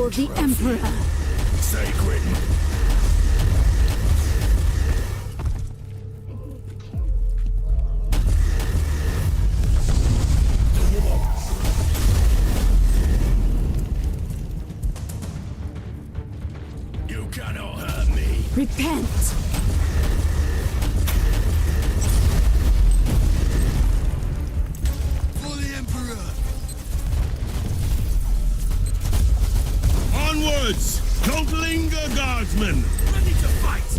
For the Emperor. Sacred. You cannot hurt me. Repent. For the Emperor. Onwards! Don't linger, guardsmen! Ready to fight!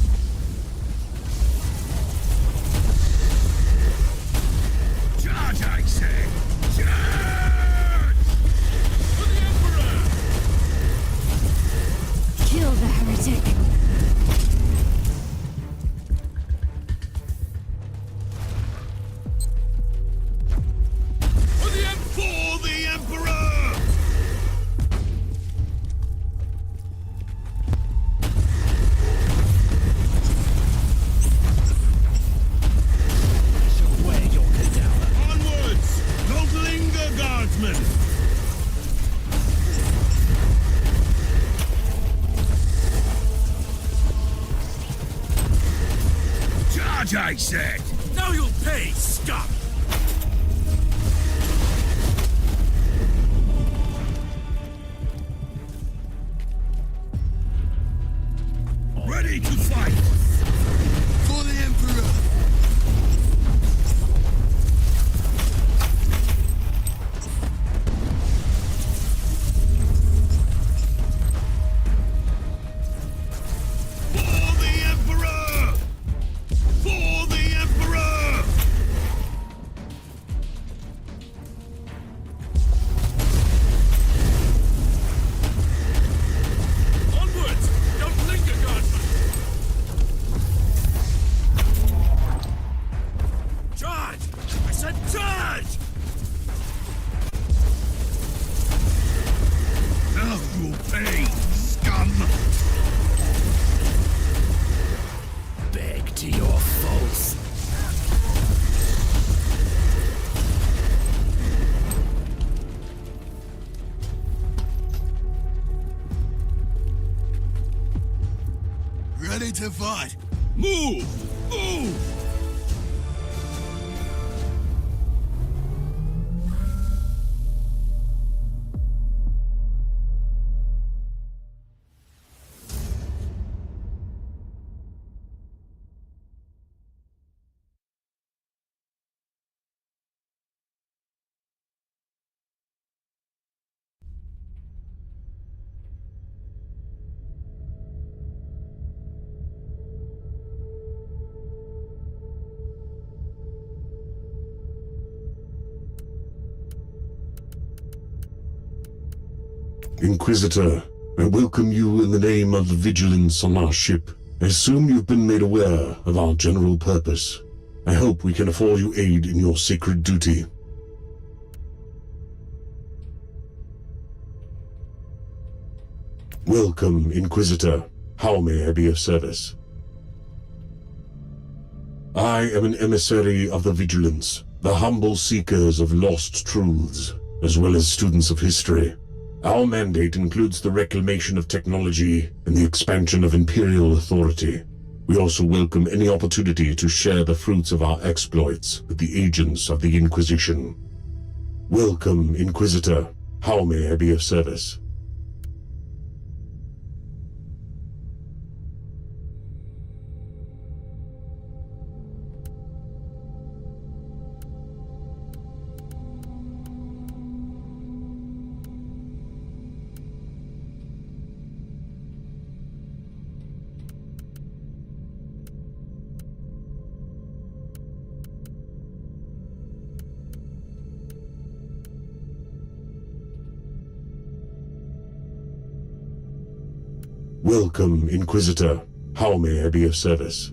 Charge, I say! Charge! For the Emperor! Kill the heretic. For the Emperor! Onwards! Don't linger, guardsmen! Charge, I said! Now you'll pay, scum! Ready to fight! For the Emperor! For the Emperor! For the Emperor! Onwards! Don't linger, guardsmen! Charge! I said charge! Now you'll pay, scum! Beg to your foes. Ready to fight! Move! Move! Inquisitor, I welcome you in the name of the vigilance on our ship. I assume you've been made aware of our general purpose. I hope we can afford you aid in your sacred duty. Welcome, Inquisitor. How may I be of service? I am an emissary of the Vigilance, the humble seekers of lost truths, as well as students of history. Our mandate includes the reclamation of technology and the expansion of Imperial authority. We also welcome any opportunity to share the fruits of our exploits with the agents of the Inquisition. Welcome, Inquisitor. How may I be of service? Welcome, Inquisitor. How may I be of service?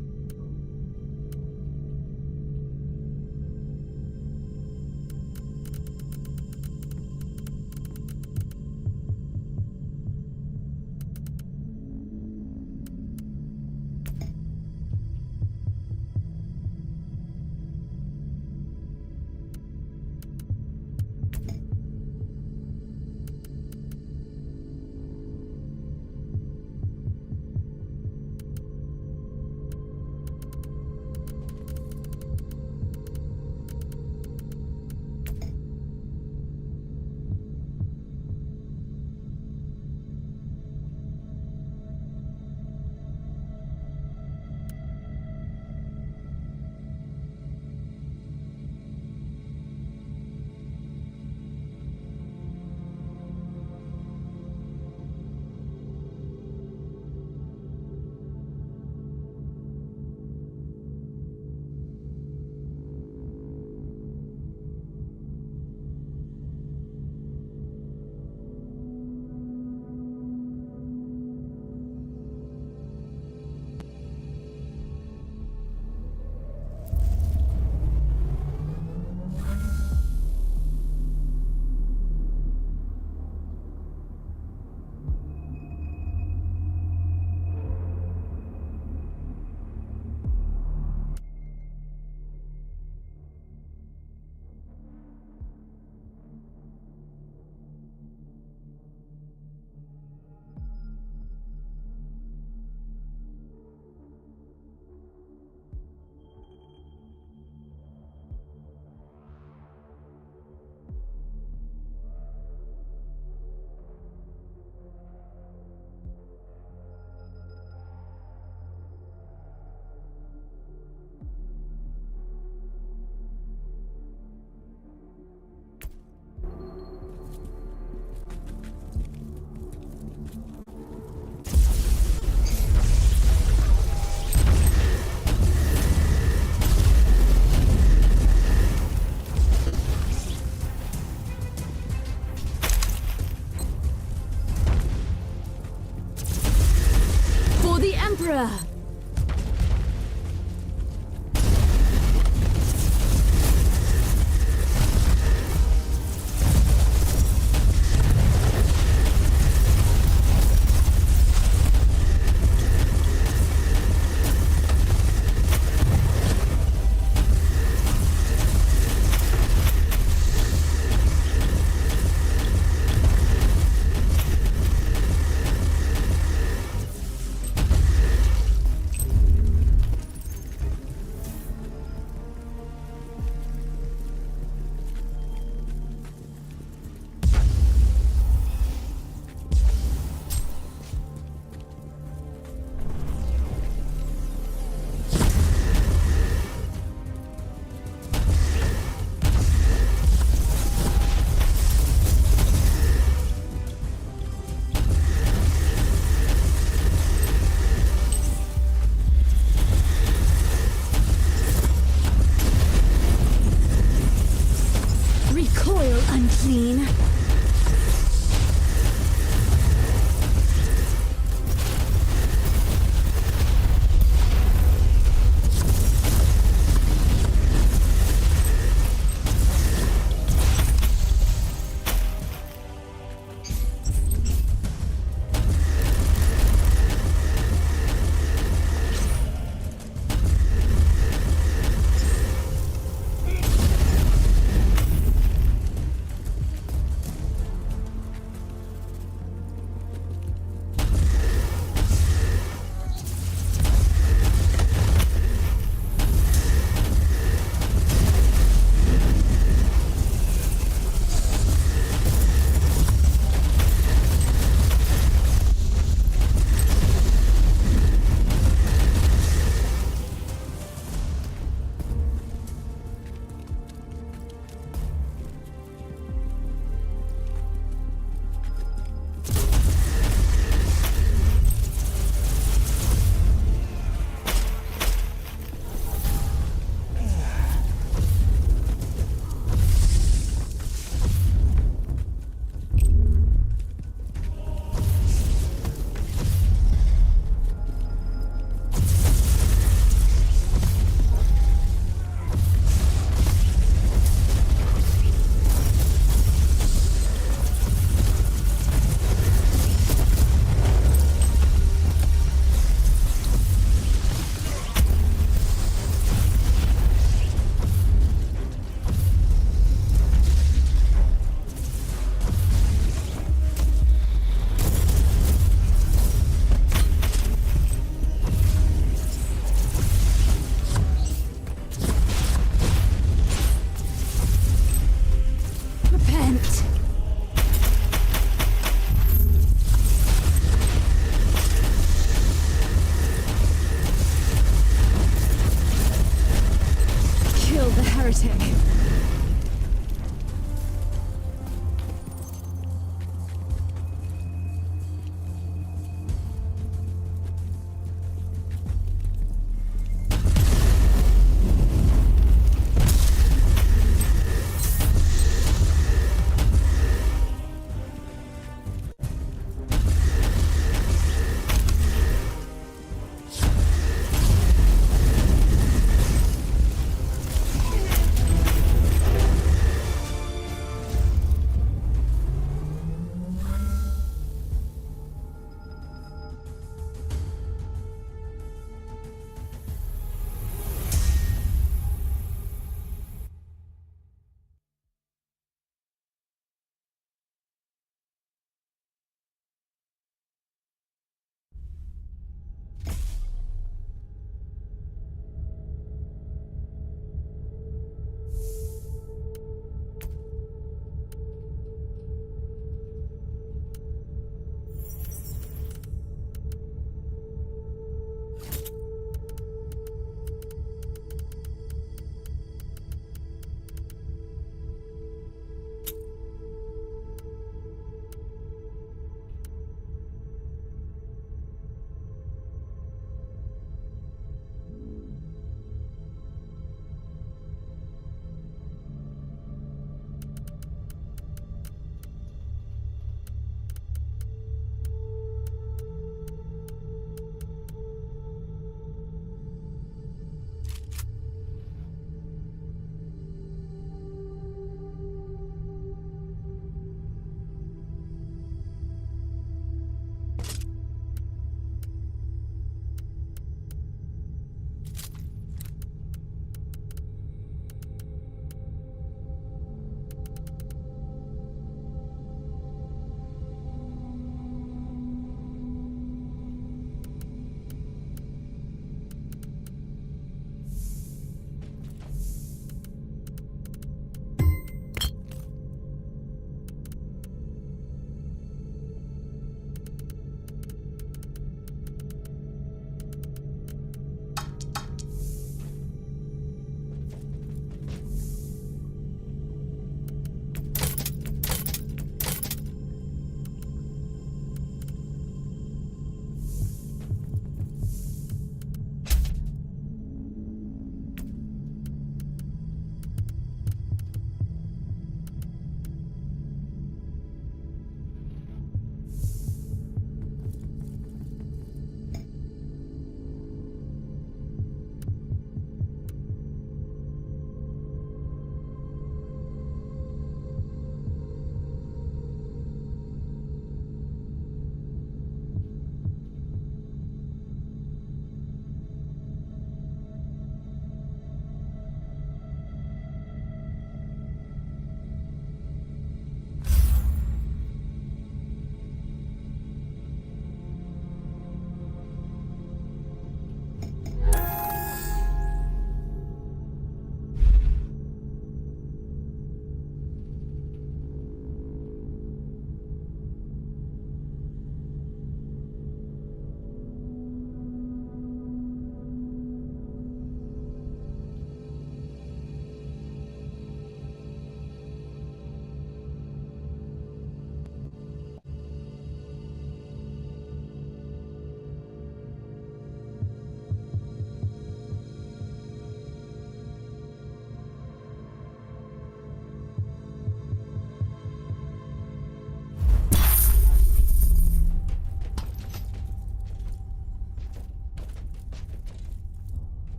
Emperor!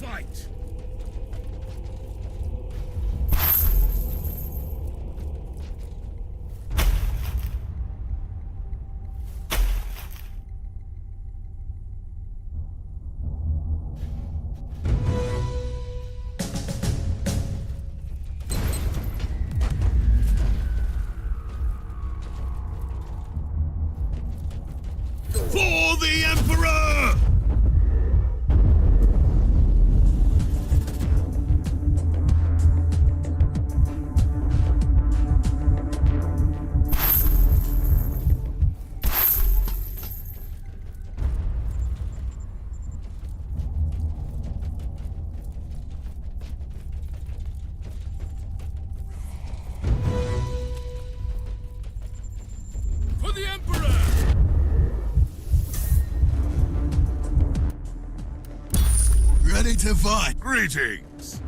fight! For the Emperor! For the Emperor! Ready to fight! Greetings!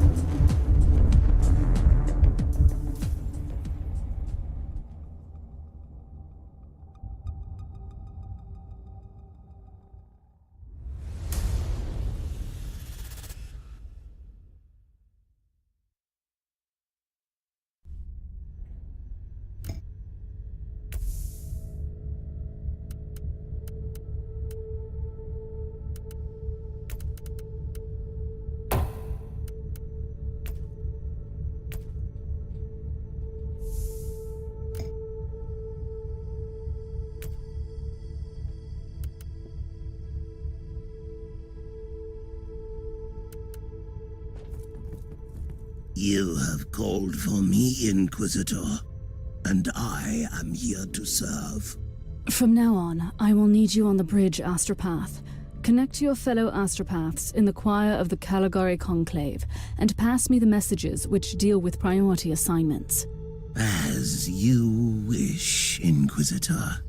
You have called for me, Inquisitor, and I am here to serve. From now on, I will need you on the bridge, Astropath. Connect to your fellow Astropaths in the choir of the Caligari Conclave, and pass me the messages which deal with priority assignments. As you wish, Inquisitor.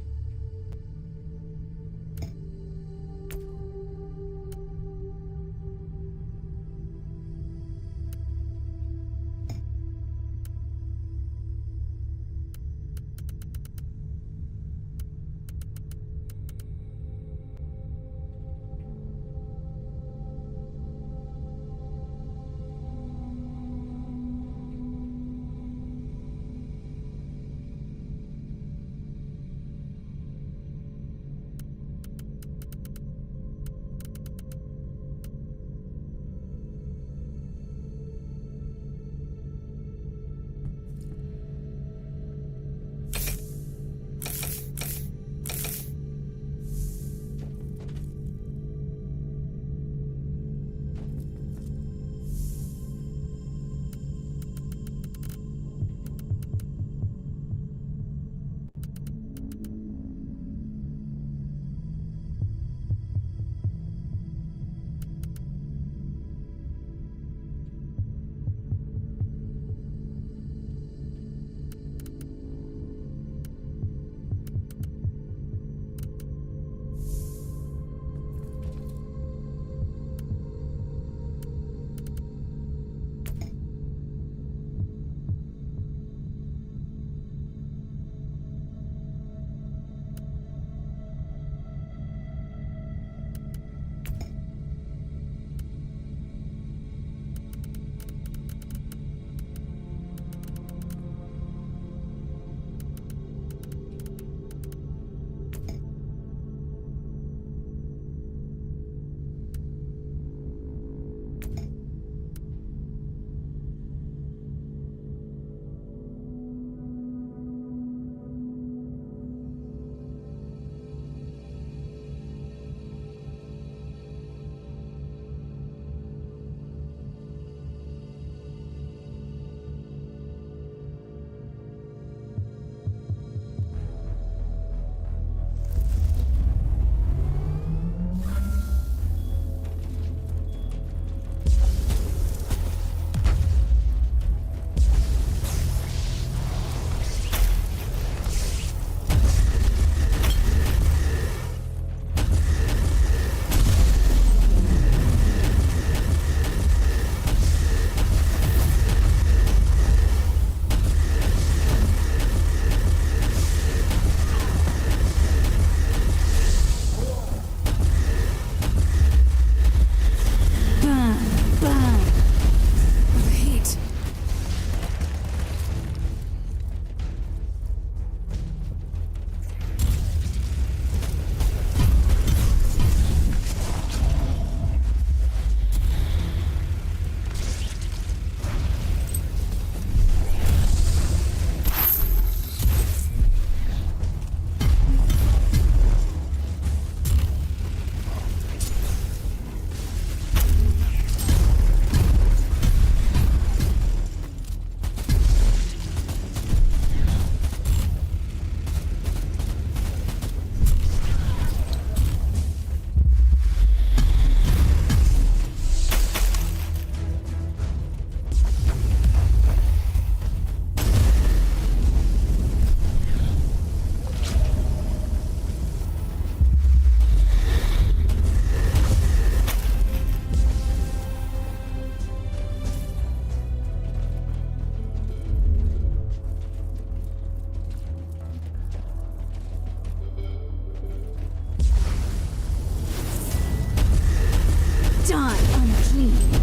clean.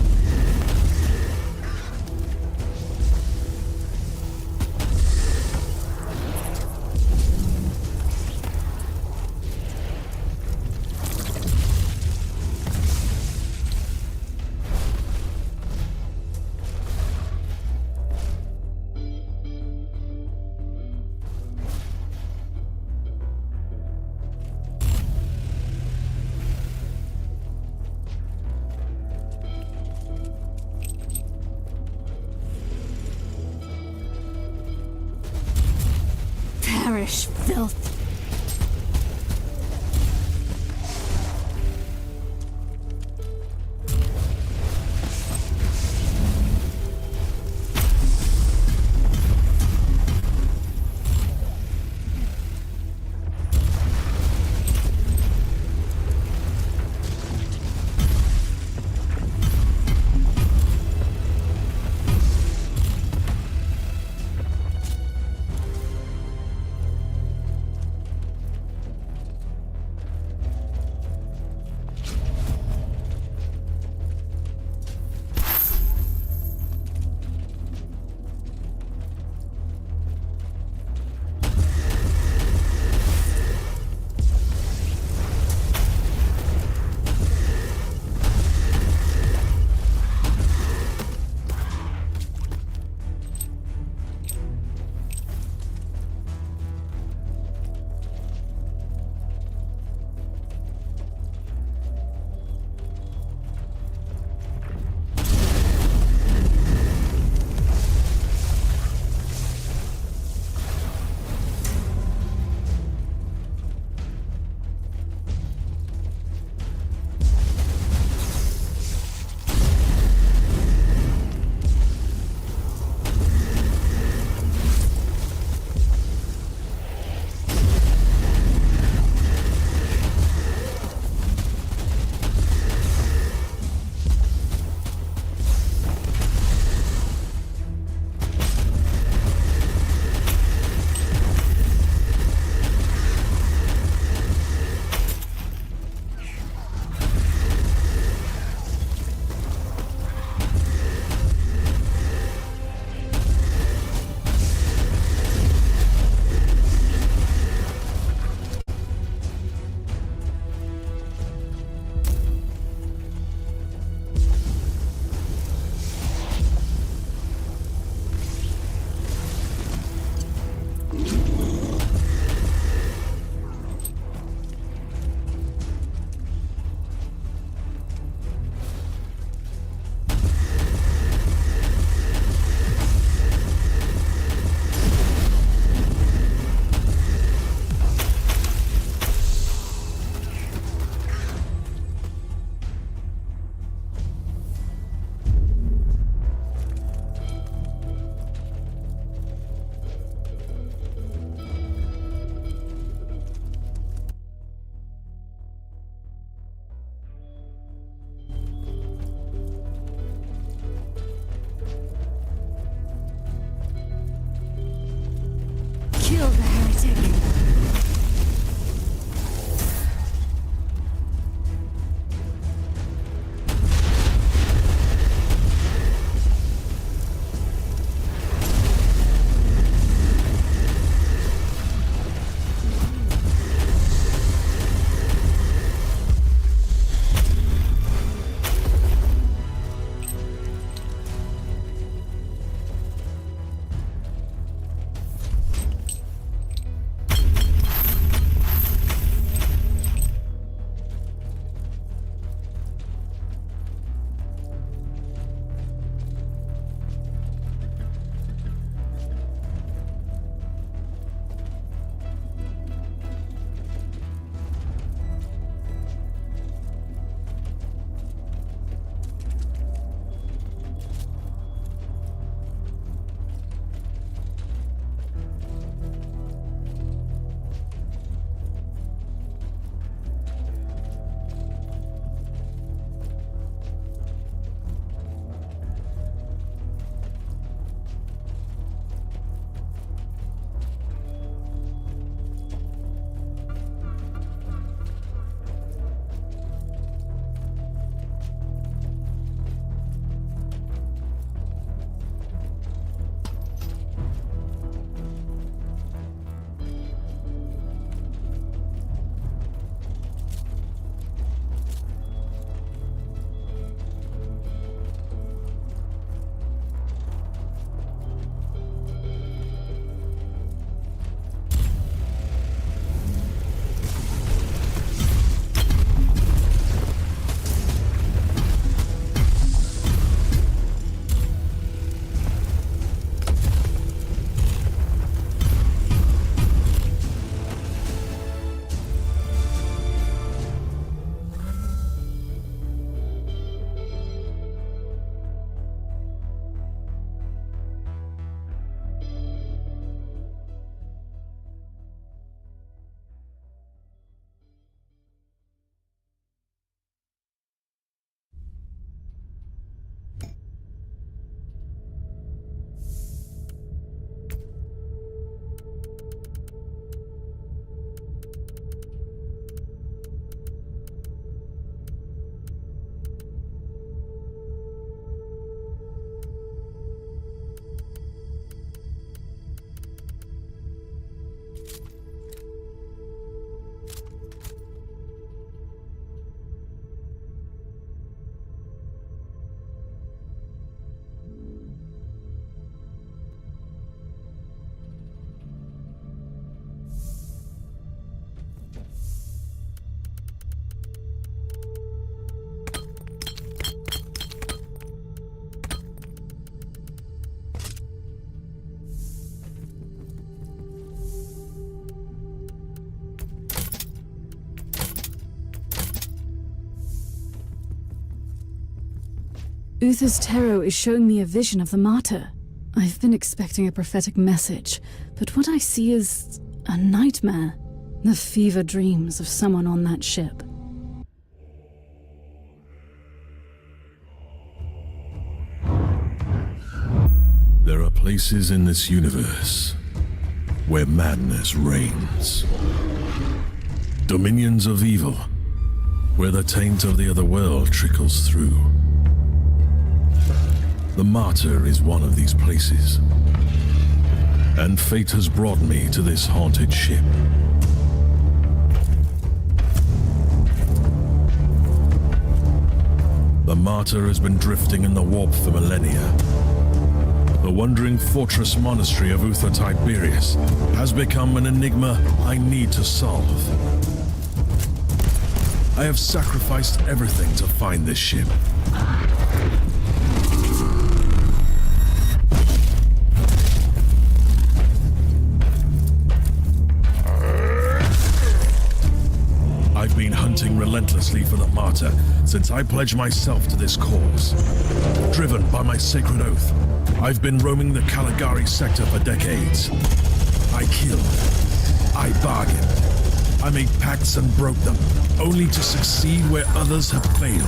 Perish, filth. Uther's tarot is showing me a vision of the Martyr. I've been expecting a prophetic message, but what I see is a nightmare. The fever dreams of someone on that ship. There are places in this universe where madness reigns. Dominions of evil, where the taint of the other world trickles through. The Martyr is one of these places, and fate has brought me to this haunted ship. The Martyr has been drifting in the warp for millennia. The wandering fortress monastery of Uther Tiberius has become an enigma I need to solve. I have sacrificed everything to find this ship. I've been hunting relentlessly for the Martyr since I pledged myself to this cause. Driven by my sacred oath, I've been roaming the Caligari Sector for decades. I killed. I bargained. I made pacts and broke them, only to succeed where others have failed.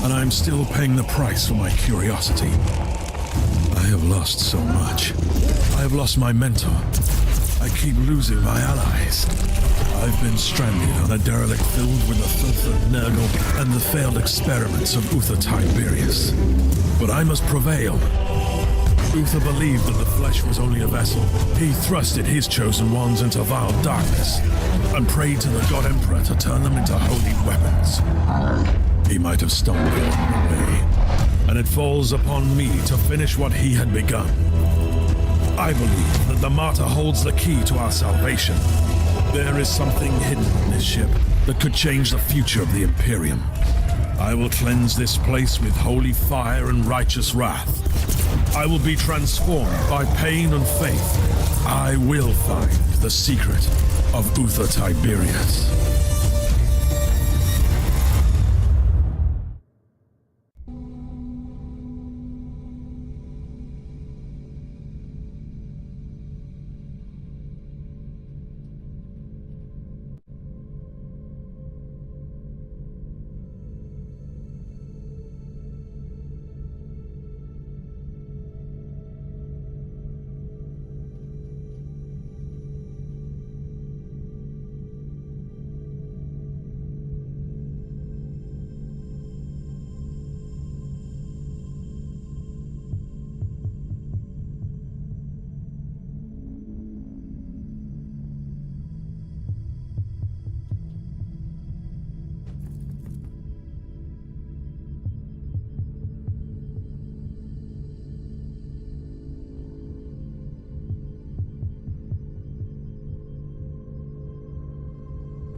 And I'm still paying the price for my curiosity. I have lost so much. I have lost my mentor. I keep losing my allies. I've been stranded on a derelict filled with the filth of Nurgle and the failed experiments of Uther Tiberius. But I must prevail. Uther believed that the flesh was only a vessel. He thrusted his chosen ones into vile darkness and prayed to the God Emperor to turn them into holy weapons. He might have stumbled along the way, and it falls upon me to finish what he had begun. I believe that the Martyr holds the key to our salvation. There is something hidden in this ship that could change the future of the Imperium. I will cleanse this place with holy fire and righteous wrath. I will be transformed by pain and faith. I will find the secret of Uther Tiberius.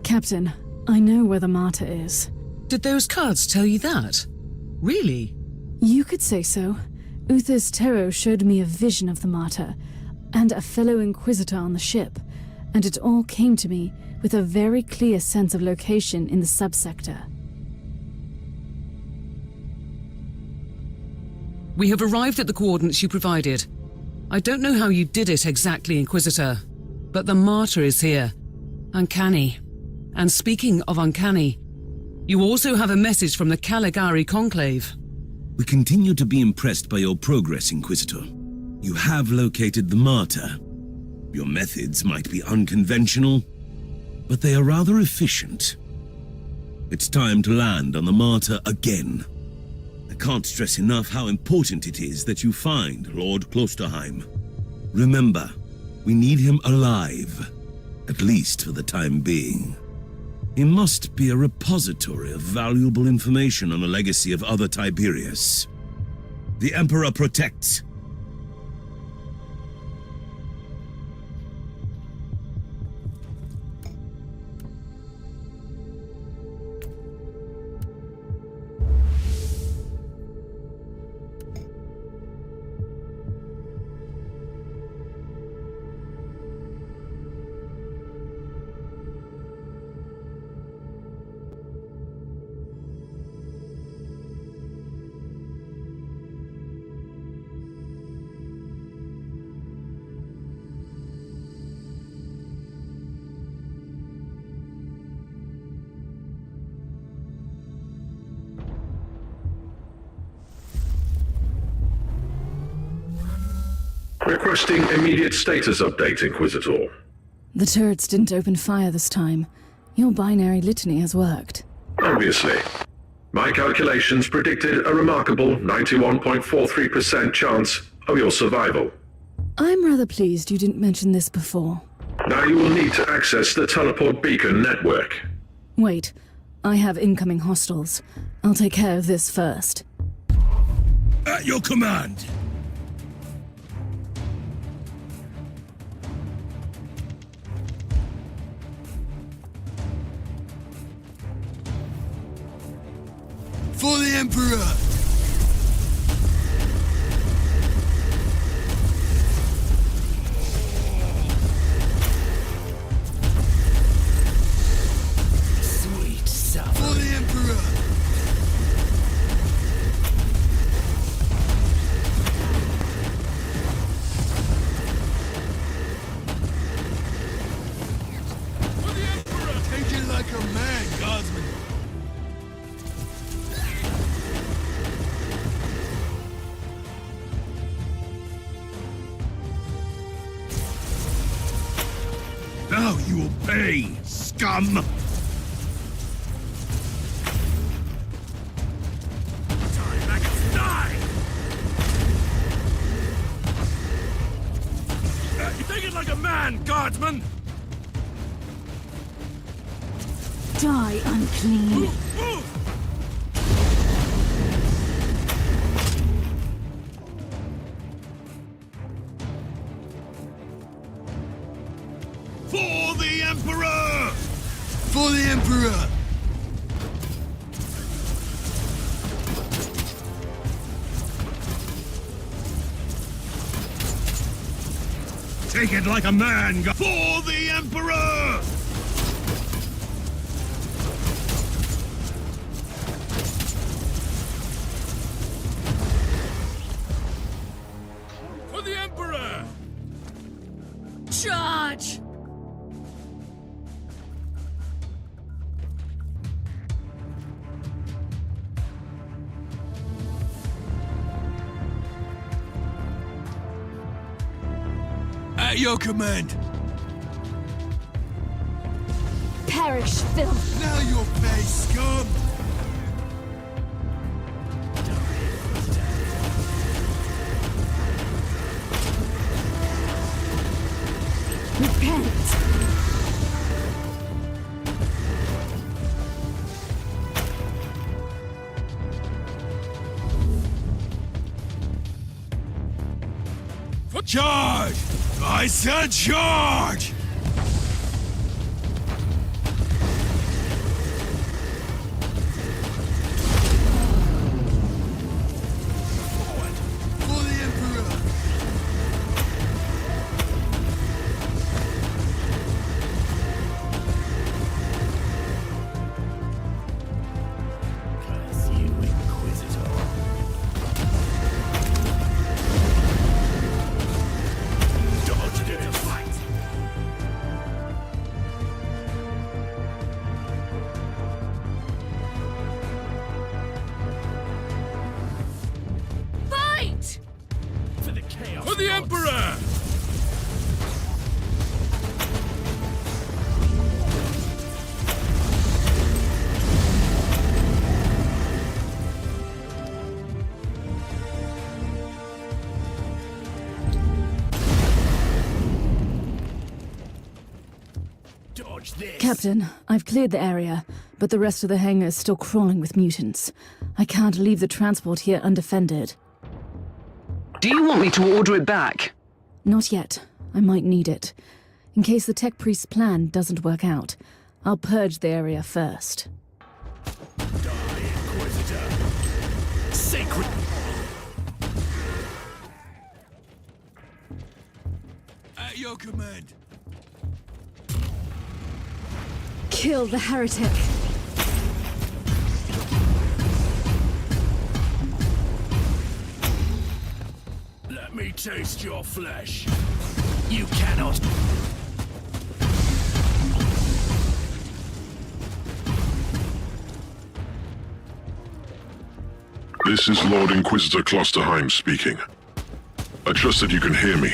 Captain, I know where the Martyr is. Did those cards tell you that? Really? You could say so. Uther's tarot showed me a vision of the Martyr, and a fellow Inquisitor on the ship, and it all came to me with a very clear sense of location in the subsector. We have arrived at the coordinates you provided. I don't know how you did it exactly, Inquisitor, but the Martyr is here. Uncanny. And speaking of uncanny, you also have a message from the Caligari Conclave. We continue to be impressed by your progress, Inquisitor. You have located the Martyr. Your methods might be unconventional, but they are rather efficient. It's time to land on the Martyr again. I can't stress enough how important it is that you find Lord Klosterheim. Remember, we need him alive, at least for the time being. He must be a repository of valuable information on the legacy of other Tiberius. The Emperor protects. Requesting immediate status update, Inquisitor. The turrets didn't open fire this time. Your binary litany has worked. Obviously. My calculations predicted a remarkable 91.43% chance of your survival. I'm rather pleased you didn't mention this before. Now you will need to access the teleport beacon network. Wait, I have incoming hostiles. I'll take care of this first. At your command! For the Emperor! Sweet supper. For the Emperor! For the Emperor! Take it like a man, Guardsman! Now you will pay, scum! Die, maggots, die! You take it like a man, Guardsman! Die, unclean! For the Emperor! For the Emperor! Take it like a man! For the Emperor! For the Emperor! Charge! At your command! Perish, filth! Now you'll pay, scum! Repent! For charge! I said charge! Forward! For the Emperor! Curse you, Inquisitor. Dodged it. Fight! Fight! For the chaos. For the Emperor! Dodge this. Captain, I've cleared the area, but the rest of the hangar is still crawling with mutants. I can't leave the transport here undefended. Do you want me to order it back? Not yet. I might need it. In case the tech priest's plan doesn't work out, I'll purge the area first. Die, Inquisitor. Sacred. At your command. Kill the heretic! Let me taste your flesh. You cannot. This is Lord Inquisitor Klosterheim speaking. I trust that you can hear me,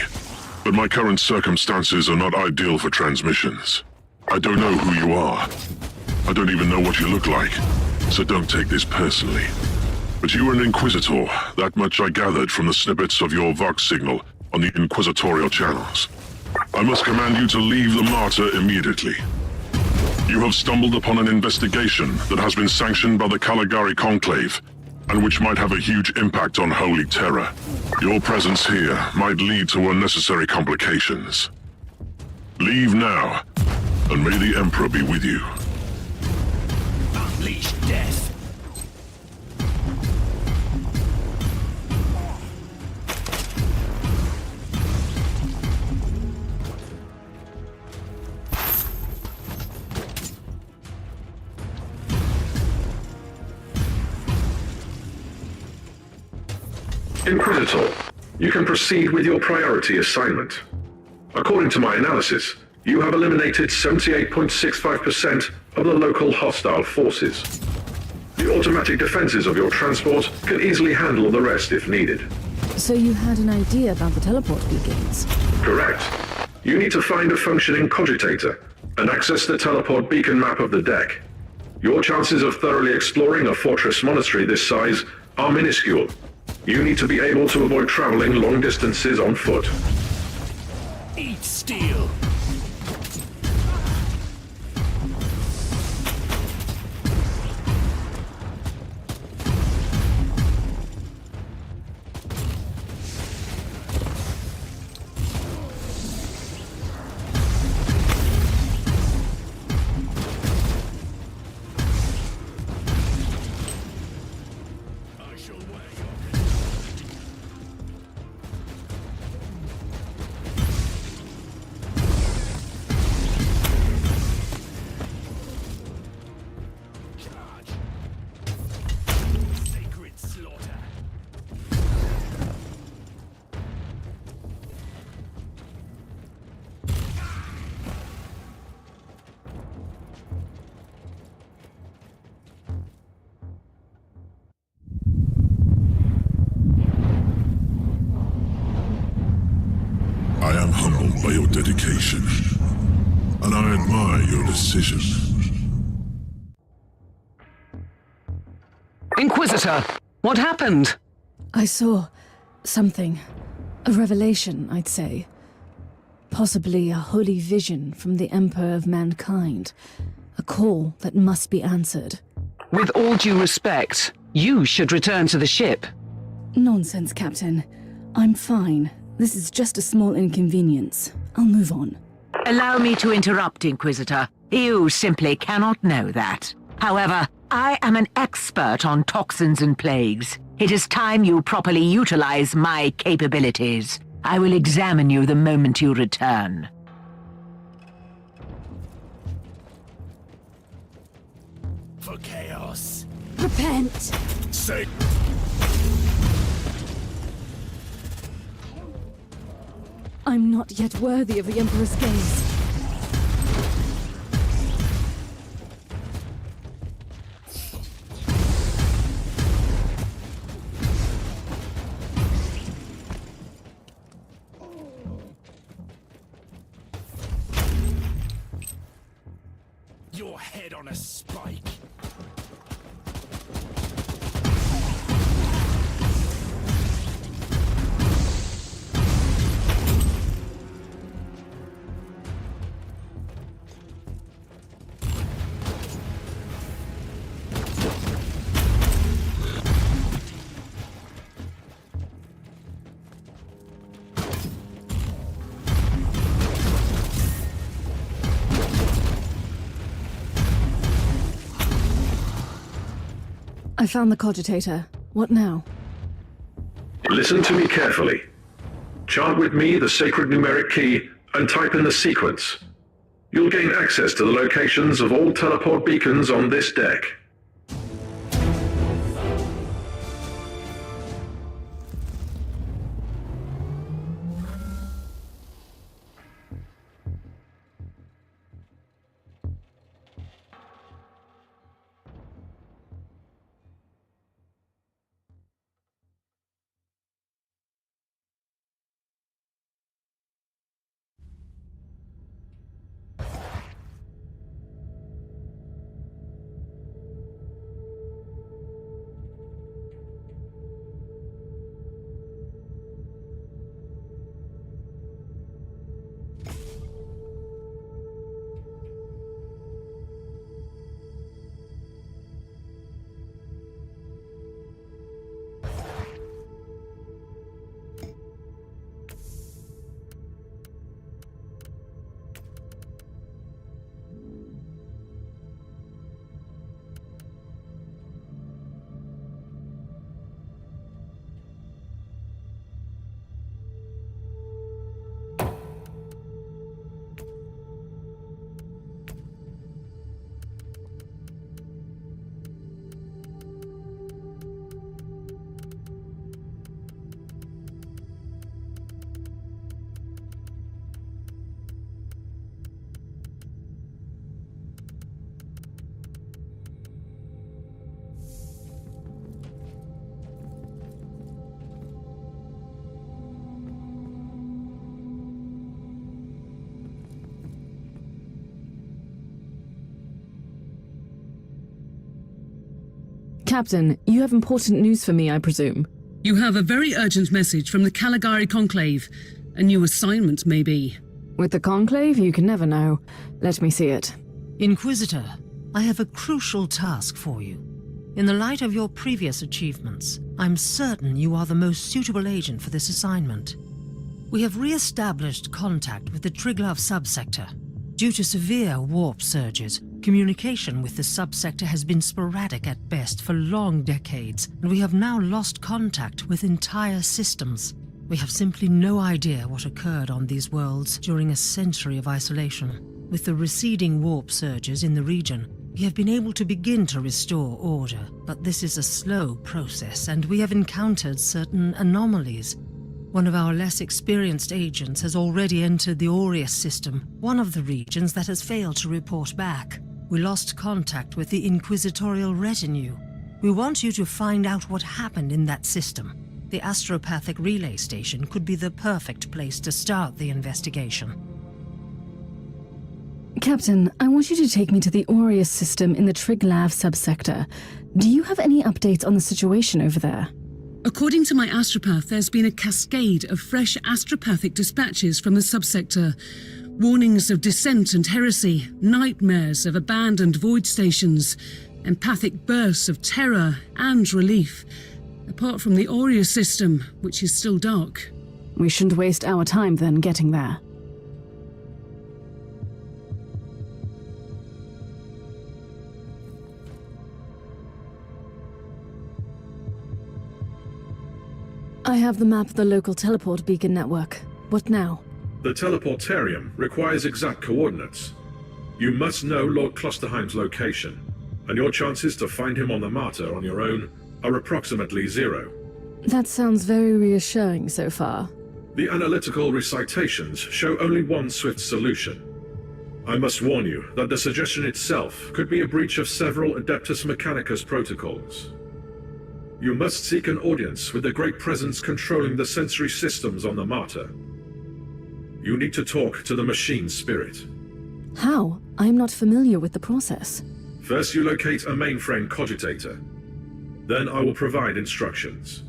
but my current circumstances are not ideal for transmissions. I don't know who you are. I don't even know what you look like, so don't take this personally. But you were an Inquisitor, that much I gathered from the snippets of your Vox signal on the Inquisitorial channels. I must command you to leave the Martyr immediately. You have stumbled upon an investigation that has been sanctioned by the Caligari Conclave, and which might have a huge impact on Holy Terror. Your presence here might lead to unnecessary complications. Leave now, and may the Emperor be with you. Unleash death. Inquisitor, you can proceed with your priority assignment. According to my analysis, you have eliminated 78.65% of the local hostile forces. The automatic defenses of your transport can easily handle the rest if needed. So you had an idea about the teleport beacons? Correct. You need to find a functioning cogitator and access the teleport beacon map of the deck. Your chances of thoroughly exploring a fortress monastery this size are minuscule. You need to be able to avoid traveling long distances on foot. Eat steel. I am humbled by your dedication, and I admire your decision. Inquisitor, what happened? I saw something. A revelation, I'd say. Possibly a holy vision from the Emperor of Mankind. A call that must be answered. With all due respect, you should return to the ship. Nonsense, Captain. I'm fine. This is just a small inconvenience. I'll move on. Allow me to interrupt, Inquisitor. You simply cannot know that. However, I am an expert on toxins and plagues. It is time you properly utilize my capabilities. I will examine you the moment you return. For chaos. Repent! Say. I'm not yet worthy of the Emperor's gaze. Your head on a spike. I found the cogitator. What now? Listen to me carefully. Chant with me the sacred numeric key and type in the sequence. You'll gain access to the locations of all teleport beacons on this deck. Captain, you have important news for me, I presume. You have a very urgent message from the Caligari Conclave. A new assignment, maybe. With the Conclave, you can never know. Let me see it. Inquisitor, I have a crucial task for you. In the light of your previous achievements, I'm certain you are the most suitable agent for this assignment. We have re-established contact with the Triglav subsector. Due to severe warp surges, communication with the subsector has been sporadic at best for long decades, and we have now lost contact with entire systems. We have simply no idea what occurred on these worlds during a century of isolation. With the receding warp surges in the region, we have been able to begin to restore order, but this is a slow process, and we have encountered certain anomalies. One of our less experienced agents has already entered the Aureus system, one of the regions that has failed to report back. We lost contact with the Inquisitorial retinue. We want you to find out what happened in that system. The astropathic relay station could be the perfect place to start the investigation. Captain, I want you to take me to the Aureus system in the Triglav subsector. Do you have any updates on the situation over there? According to my astropath, there's been a cascade of fresh astropathic dispatches from the subsector. Warnings of dissent and heresy, nightmares of abandoned void stations, empathic bursts of terror and relief. Apart from the Aureus system, which is still dark. We shouldn't waste our time then getting there. I have the map of the local teleport beacon network. What now? The teleportarium requires exact coordinates. You must know Lord Klosterheim's location, and your chances to find him on the Martyr on your own are approximately 0. That sounds very reassuring so far. The analytical recitations show only one swift solution. I must warn you that the suggestion itself could be a breach of several Adeptus Mechanicus protocols. You must seek an audience with the great presence controlling the sensory systems on the Martyr. You need to talk to the machine spirit. How? I'm not familiar with the process. First you locate a mainframe cogitator. Then I will provide instructions.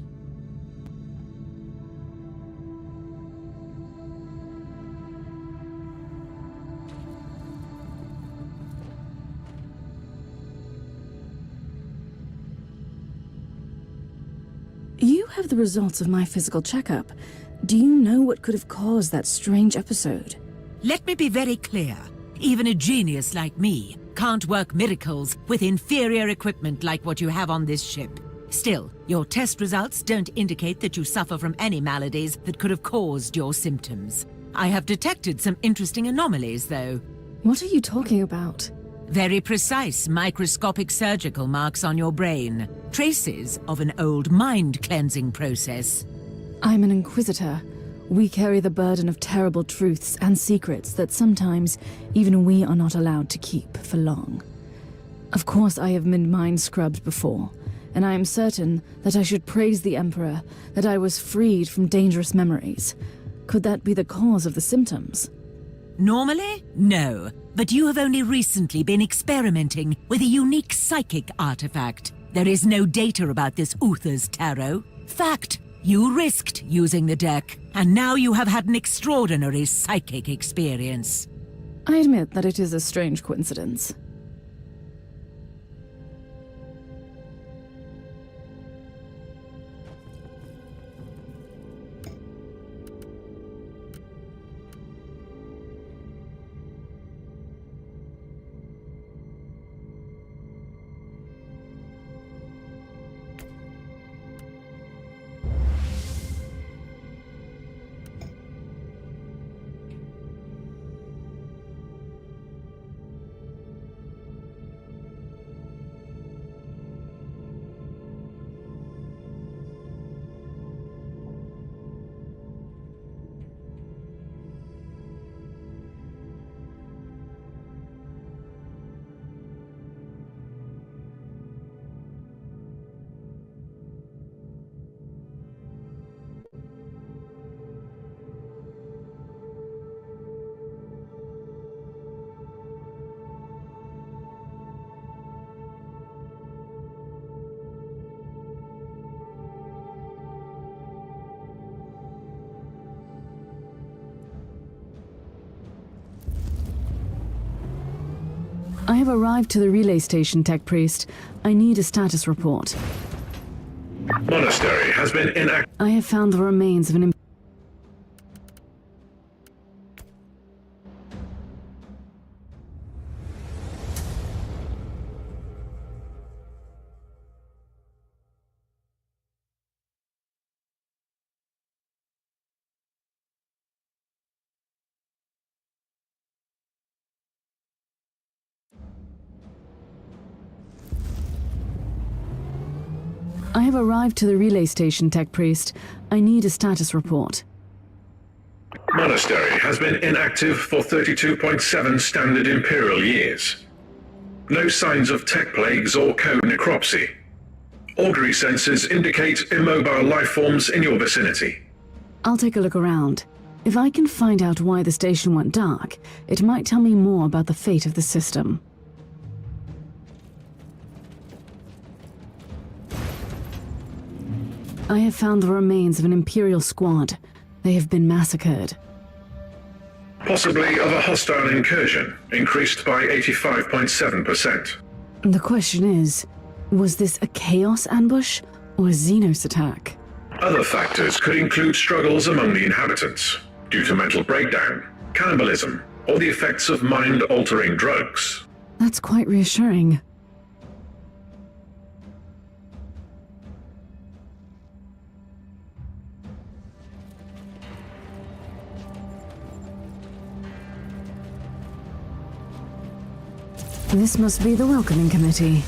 You have the results of my physical checkup. Do you know what could have caused that strange episode? Let me be very clear. Even a genius like me can't work miracles with inferior equipment like what you have on this ship. Still, your test results don't indicate that you suffer from any maladies that could have caused your symptoms. I have detected some interesting anomalies, though. What are you talking about? Very precise microscopic surgical marks on your brain. Traces of an old mind-cleansing process. I'm an Inquisitor. We carry the burden of terrible truths and secrets that sometimes even we are not allowed to keep for long. Of course I have been mind-scrubbed before, and I am certain that I should praise the Emperor that I was freed from dangerous memories. Could that be the cause of the symptoms? Normally, no. But you have only recently been experimenting with a unique psychic artifact. There is no data about this Uther's tarot. Fact, you risked using the deck, and now you have had an extraordinary psychic experience. I admit that it is a strange coincidence. I have arrived to the relay station, Tech Priest. I need a status report. Monastery has been inactive. I have found the remains of an... I have arrived to the relay station, Tech Priest. I need a status report. Monastery has been inactive for 32.7 standard Imperial years. No signs of tech plagues or code necropsy. Augury sensors indicate immobile life forms in your vicinity. I'll take a look around. If I can find out why the station went dark, it might tell me more about the fate of the system. I have found the remains of an Imperial squad. They have been massacred. Possibly of a hostile incursion, increased by 85.7%. The question is, was this a Chaos ambush or a Xenos attack? Other factors could include struggles among the inhabitants, due to mental breakdown, cannibalism, or the effects of mind-altering drugs. That's quite reassuring. This must be the welcoming committee.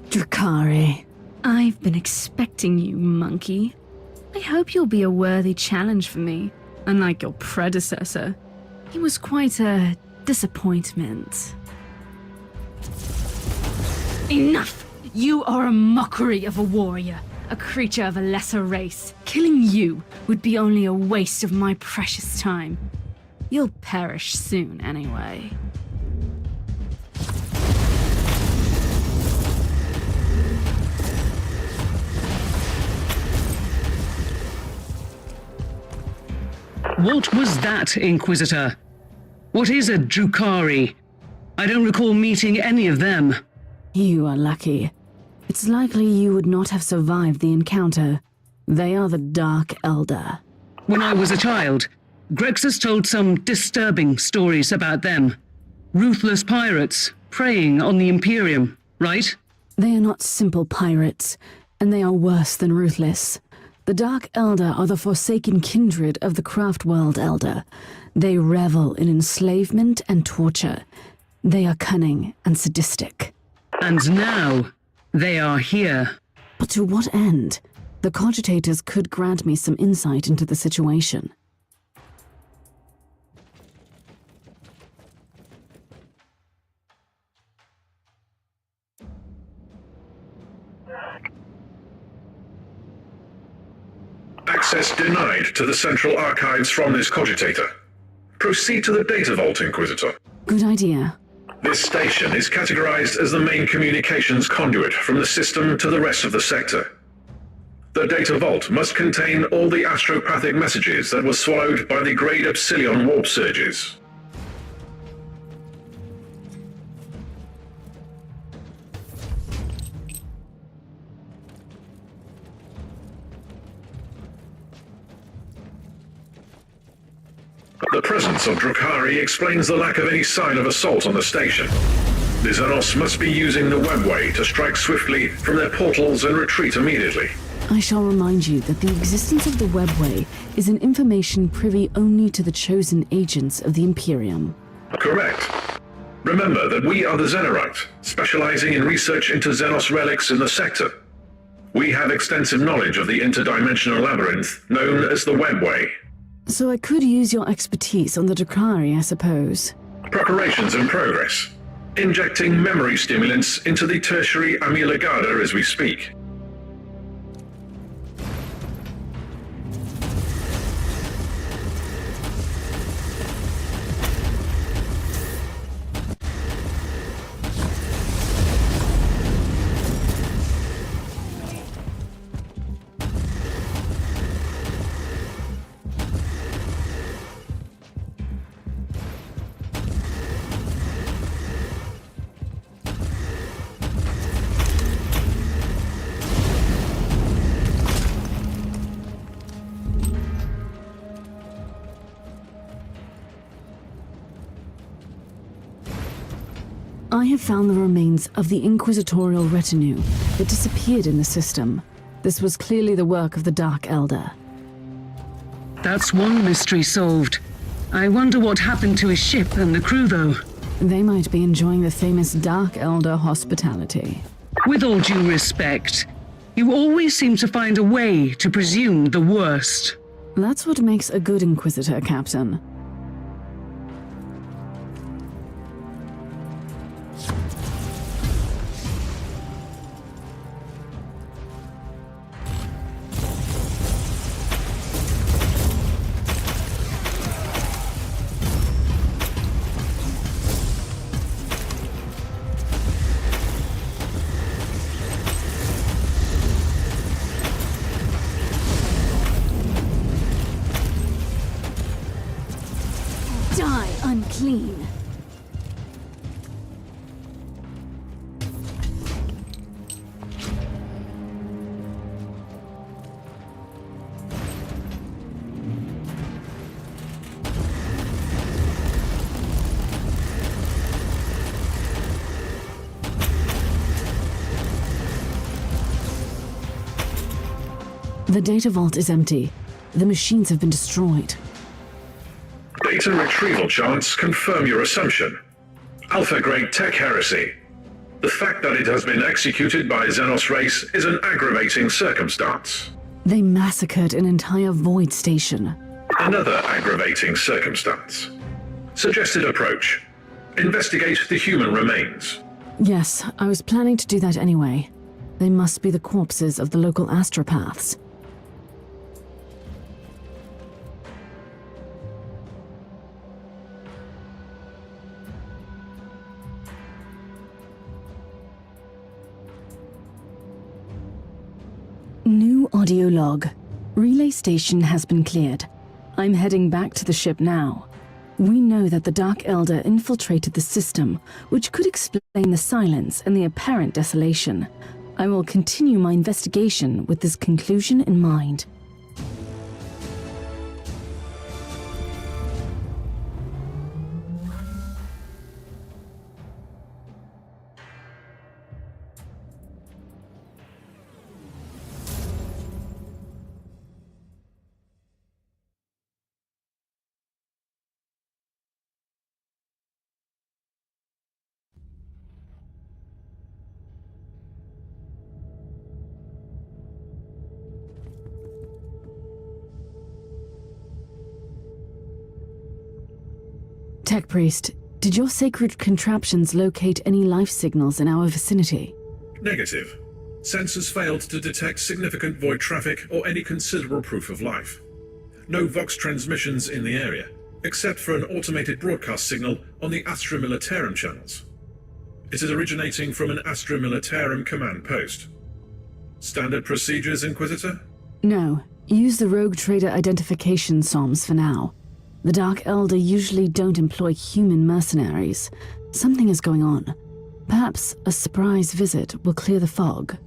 Drakari, I've been expecting you, monkey. I hope you'll be a worthy challenge for me, unlike your predecessor. He was quite a disappointment. Enough! You are a mockery of a warrior, a creature of a lesser race. Killing you would be only a waste of my precious time. You'll perish soon anyway. What was that, Inquisitor? What is a Drakari? I don't recall meeting any of them. You are lucky. It's likely you would not have survived the encounter. They are the Dark Elder. When I was a child, Grexus told some disturbing stories about them. Ruthless pirates preying on the Imperium, right? They are not simple pirates, and they are worse than ruthless. The Dark Elder are the forsaken kindred of the Craftworld Elder. They revel in enslavement and torture. They are cunning and sadistic. And now, they are here. But to what end? The cogitators could grant me some insight into the situation. Access denied to the central archives from this cogitator. Proceed to the data vault, Inquisitor. Good idea. This station is categorized as the main communications conduit from the system to the rest of the sector. The data vault must contain all the astropathic messages that were swallowed by the Grade Epsilon warp surges. The presence of Drukhari explains the lack of any sign of assault on the station. The Xenos must be using the webway to strike swiftly from their portals and retreat immediately. I shall remind you that the existence of the webway is an information privy only to the chosen agents of the Imperium. Correct. Remember that we are the Xenorite, specializing in research into Xenos relics in the sector. We have extensive knowledge of the interdimensional labyrinth known as the webway. So I could use your expertise on the Drukhari, I suppose. Preparations in progress. Injecting memory stimulants into the tertiary amyloid as we speak. I have found the remains of the inquisitorial retinue that disappeared in the system. This was clearly the work of the Dark Elder. That's one mystery solved. I wonder what happened to his ship and the crew, though. They might be enjoying the famous Dark Elder hospitality. With all due respect, you always seem to find a way to presume the worst. That's what makes a good Inquisitor, Captain. Die unclean. The data vault is empty. The machines have been destroyed. Data retrieval charts confirm your assumption. Alpha-grade tech heresy. The fact that it has been executed by a Xenos race is an aggravating circumstance. They massacred an entire void station. Another aggravating circumstance. Suggested approach. Investigate the human remains. Yes, I was planning to do that anyway. They must be the corpses of the local astropaths. New audio log. Relay station has been cleared. I'm heading back to the ship now. We know that the Dark Elder infiltrated the system, which could explain the silence and the apparent desolation. I will continue my investigation with this conclusion in mind. Tech Priest, did your sacred contraptions locate any life signals in our vicinity? Negative. Sensors failed to detect significant void traffic or any considerable proof of life. No Vox transmissions in the area, except for an automated broadcast signal on the Astra Militarum channels. It is originating from an Astra Militarum command post. Standard procedures, Inquisitor? No. Use the Rogue Trader identification SOMs for now. The Dark Elder usually don't employ human mercenaries. Something is going on. Perhaps a surprise visit will clear the fog.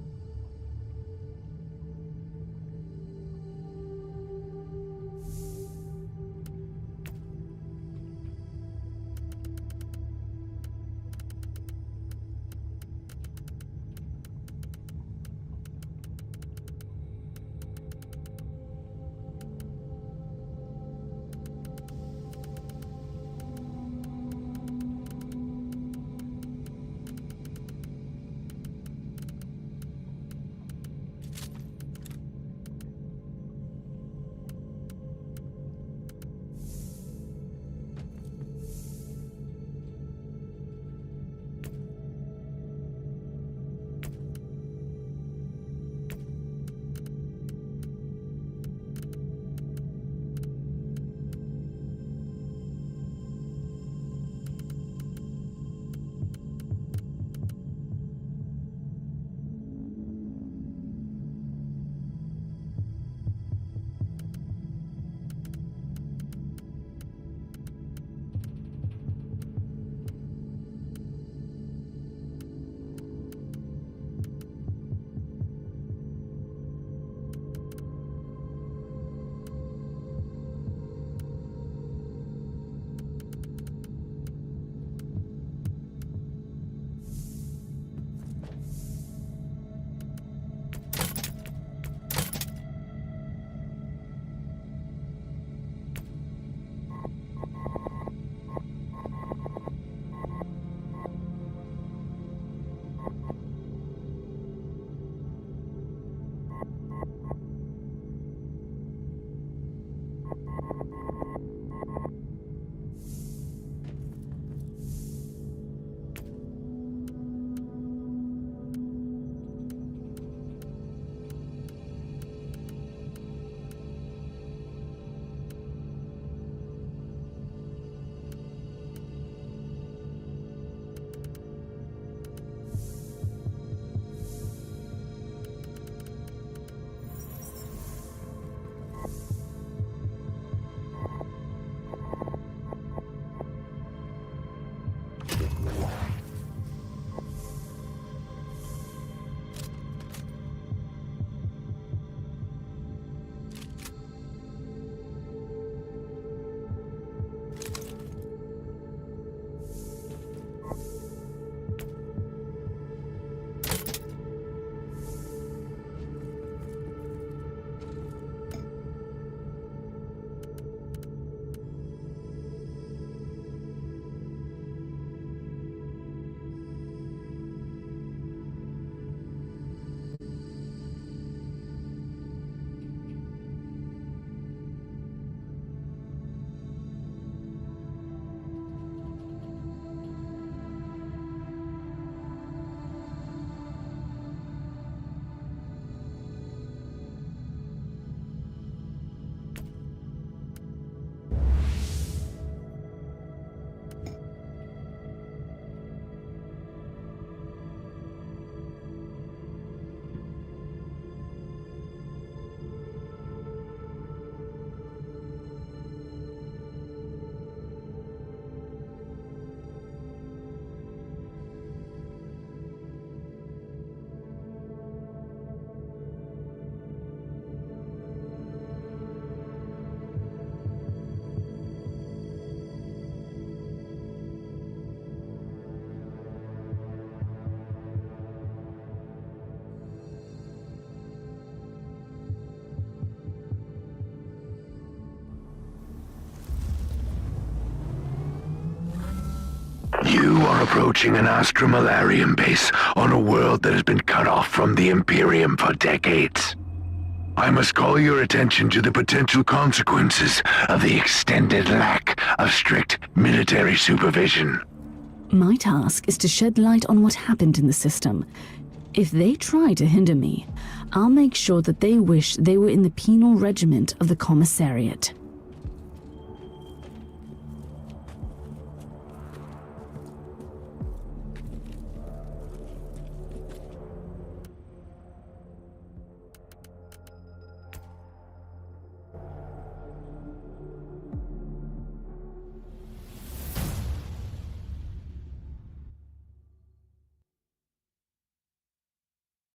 You are approaching an Astromalarian base on a world that has been cut off from the Imperium for decades. I must call your attention to the potential consequences of the extended lack of strict military supervision. My task is to shed light on what happened in the system. If they try to hinder me, I'll make sure that they wish they were in the penal regiment of the Commissariat.